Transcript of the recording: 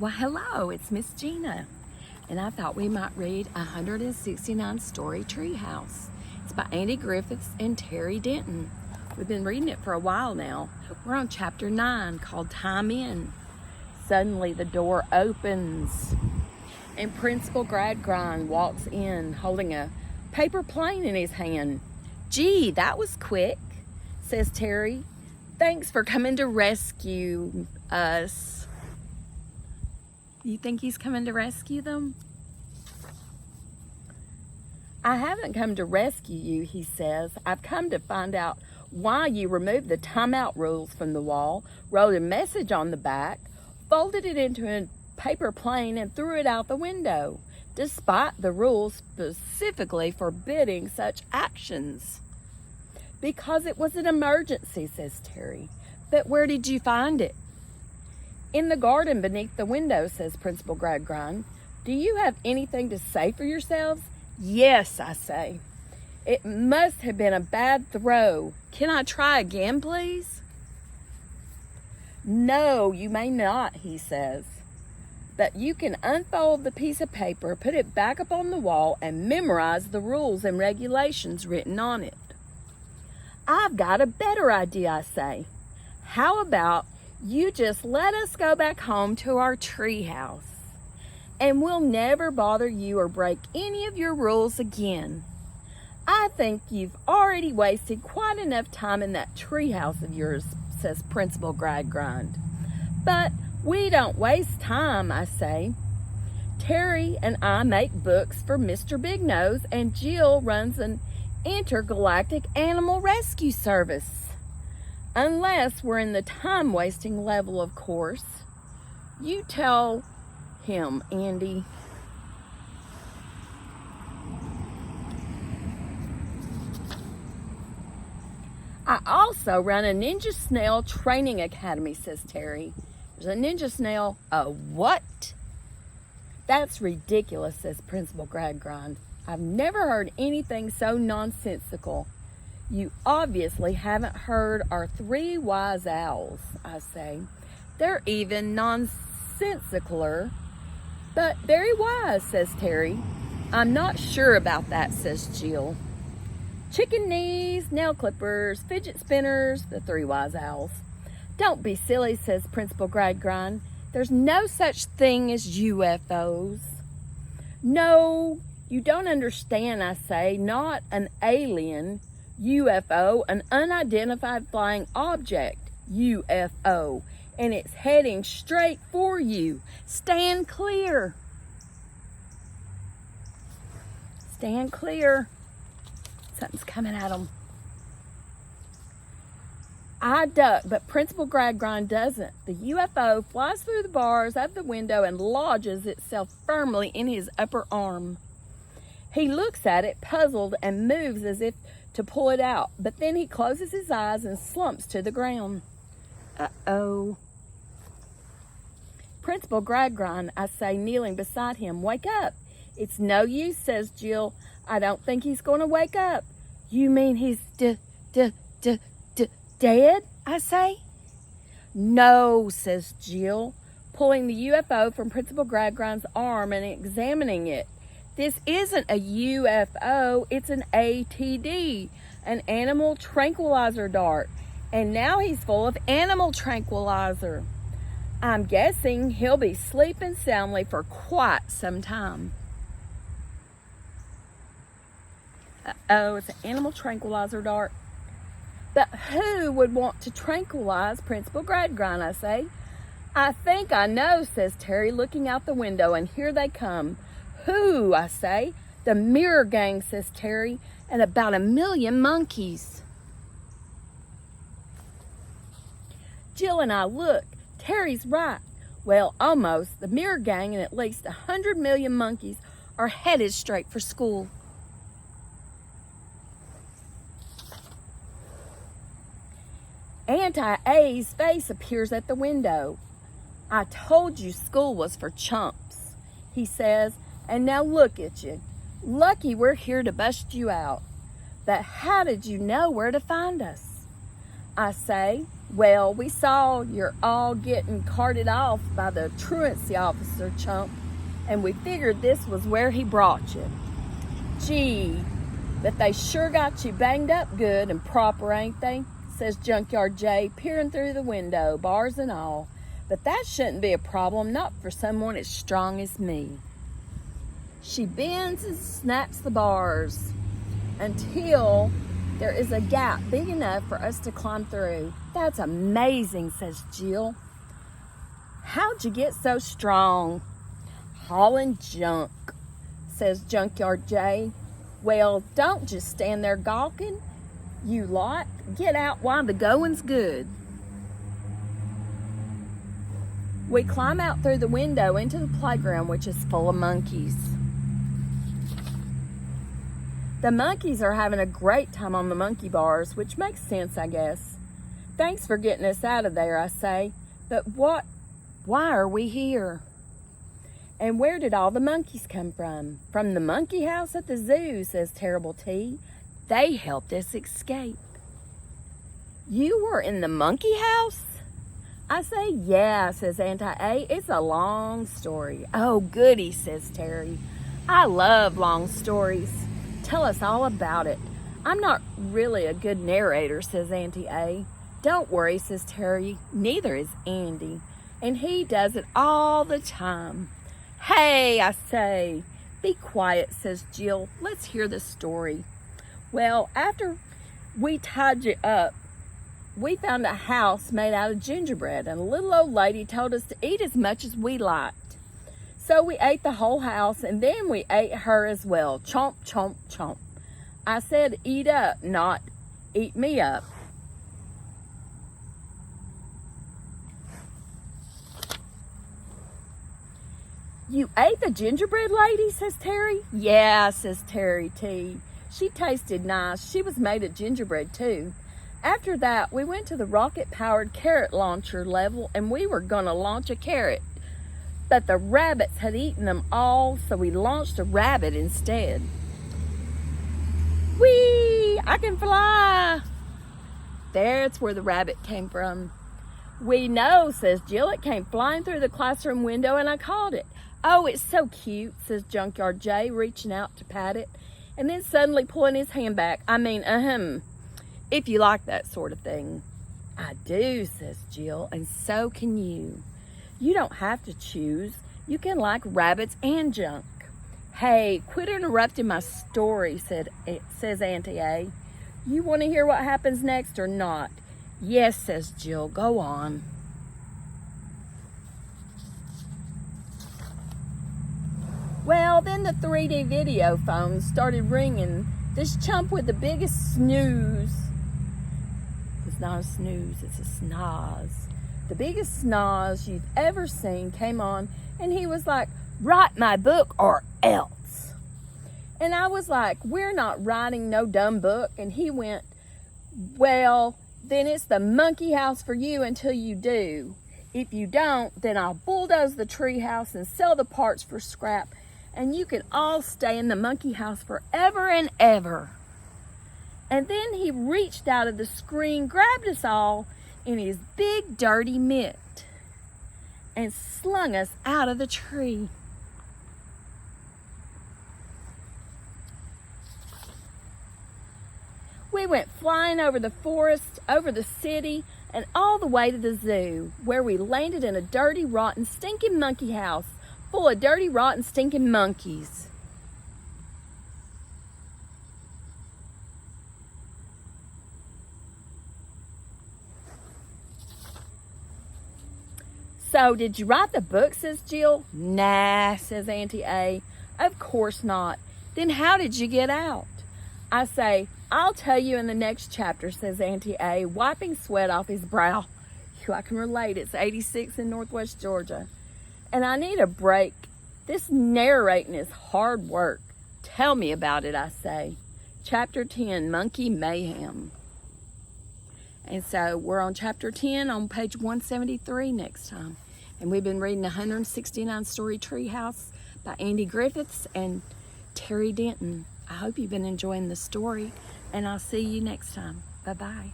Well, hello, it's Miss Gina, and I thought we might read 169 Storey Treehouse. It's by Andy Griffiths and Terry Denton. We've been reading it for a while now. We're on chapter 9 called Time In. Suddenly the door opens and Principal Gradgrind walks in holding a paper plane in his hand. "Gee, that was quick," says Terry. "Thanks for coming to rescue us." You think he's coming to rescue them? "I haven't come to rescue you," he says. "I've come to find out why you removed the timeout rules from the wall, wrote a message on the back, folded it into a paper plane, and threw it out the window, despite the rules specifically forbidding such actions." "Because it was an emergency," says Terry. "But where did you find it?" "In the garden beneath the window," says Principal Gradgrind. "Do you have anything to say for yourselves?" "Yes," I say. "It must have been a bad throw. Can I try again, please?" "No, you may not," he says. "But you can unfold the piece of paper, put it back up on the wall, and memorize the rules and regulations written on it." "I've got a better idea," I say. "How about you just let us go back home to our treehouse, and we'll never bother you or break any of your rules again. I think you've already wasted quite enough time in that treehouse of yours," says Principal Gradgrind. "But we don't waste time," I say. "Terry and I make books for Mr. Big Nose, and Jill runs an intergalactic animal rescue service. Unless we're in the time-wasting level, of course. You tell him, Andy." "I also run a ninja snail training academy," says Terry. "There's a ninja snail." "A what?" "That's ridiculous," says Principal Gradgrind. "I've never heard anything so nonsensical." "You obviously haven't heard our 3 wise owls," I say. "They're even nonsensicaler, but very wise," says Terry. "I'm not sure about that," says Jill. "Chicken knees, nail clippers, fidget spinners," the 3 wise owls. "Don't be silly," says Principal Gradgrind. "There's no such thing as UFOs." "No, you don't understand," I say. "Not an alien UFO, an unidentified flying object UFO, and it's heading straight for you. Stand clear. Stand clear. Something's coming at them." I duck, but Principal Gradgrind doesn't. The UFO flies through the bars of the window and lodges itself firmly in his upper arm. He looks at it, puzzled, and moves as if to pull it out, but then he closes his eyes and slumps to the ground. "Uh-oh." "Principal Gradgrind," I say, kneeling beside him. "Wake up." "It's no use," says Jill. "I don't think he's going to wake up." "You mean he's dead?" I say. "No," says Jill, pulling the UFO from Principal Gradgrind's arm and examining it. "This isn't a UFO, it's an ATD, an animal tranquilizer dart, and now he's full of animal tranquilizer. I'm guessing he'll be sleeping soundly for quite some time." Uh-oh, it's an animal tranquilizer dart. "But who would want to tranquilize Principal Gradgrind?" I say. "I think I know," says Terry, looking out the window, "and here they come." "Who?" I say. "The Mirror Gang," says Terry, "and about 1,000,000 monkeys." Jill and I look. Terry's right. Well, almost. The Mirror Gang and at least 100 million monkeys are headed straight for school. Auntie-A's face appears at the window. "I told you school was for chumps," he says, "and now look at you. Lucky we're here to bust you out. But how did you know where to find us?" I say, Well, we saw you're all getting carted off by the truancy officer, chump, and we figured this was where he brought you. Gee, but they sure got you banged up good and proper, ain't they? Says Junkyard Jay, peering through the window, bars and all. But that shouldn't be a problem, not for someone as strong as me. She bends and snaps the bars until there is a gap big enough for us to climb through. That's amazing, says Jill. How'd you get so strong? Hauling junk, says Junkyard Jay. Well, don't just stand there gawking, you lot. Get out while the going's good. We climb out through the window into the playground, which is full of monkeys. The monkeys are having a great time on the monkey bars, which makes sense, I guess. Thanks for getting us out of there, I say. But why are we here? And where did all the monkeys come from? From the monkey house at the zoo, says Terrible T. They helped us escape. You were in the monkey house? I say, yeah, says Auntie-A. It's a long story. Oh, goody, says Terry. I love long stories. Tell us all about it. I'm not really a good narrator, says Auntie-A. Don't worry, says Terry. Neither is Andy. And he does it all the time. Hey, I say. Be quiet, says Jill. Let's hear the story. Well, after we tied you up, we found a house made out of gingerbread, and a little old lady told us to eat as much as we liked. So we ate the whole house, and then we ate her as well. Chomp, chomp, chomp. I said eat up, not eat me up. You ate the gingerbread lady, says Terry. Yeah, says Terry T. She tasted nice. She was made of gingerbread too. After that, we went to the rocket-powered carrot launcher level, and we were gonna launch a carrot. But the rabbits had eaten them all, so we launched a rabbit instead. Whee! I can fly! That's where the rabbit came from. We know, says Jill. It came flying through the classroom window, and I caught it. Oh, it's so cute, says Junkyard Jay, reaching out to pat it, and then suddenly pulling his hand back. I mean, if you like that sort of thing. I do, says Jill, and so can you. You don't have to choose. You can like rabbits and junk. Hey, quit interrupting my story, says Auntie-A. You want to hear what happens next or not? Yes, says Jill. Go on. Well, then the 3D video phone started ringing. This chump with the biggest snooze. It's not a snooze, it's a snaz. The biggest snaz you've ever seen came on, and he was like, write my book or else. And I was like, we're not writing no dumb book. And he went, well, then it's the monkey house for you until you do. If you don't, then I'll bulldoze the tree house and sell the parts for scrap, and you can all stay in the monkey house forever and ever. And then he reached out of the screen, grabbed us all in his big dirty mitt, and slung us out of the tree. We went flying over the forest, over the city, and all the way to the zoo, where we landed in a dirty, rotten, stinking monkey house full of dirty, rotten, stinking monkeys. So, did you write the book, says Jill. Nah, says Auntie-A. Of course not. Then how did you get out? I say, I'll tell you in the next chapter, says Auntie-A, wiping sweat off his brow. I can relate. It's 86 in Northwest Georgia. And I need a break. This narrating is hard work. Tell me about it, I say. Chapter 10, Monkey Mayhem. And so we're on chapter 10 on page 173 next time. And we've been reading 169 Storey Treehouse by Andy Griffiths and Terry Denton. I hope you've been enjoying the story, and I'll see you next time. Bye-bye.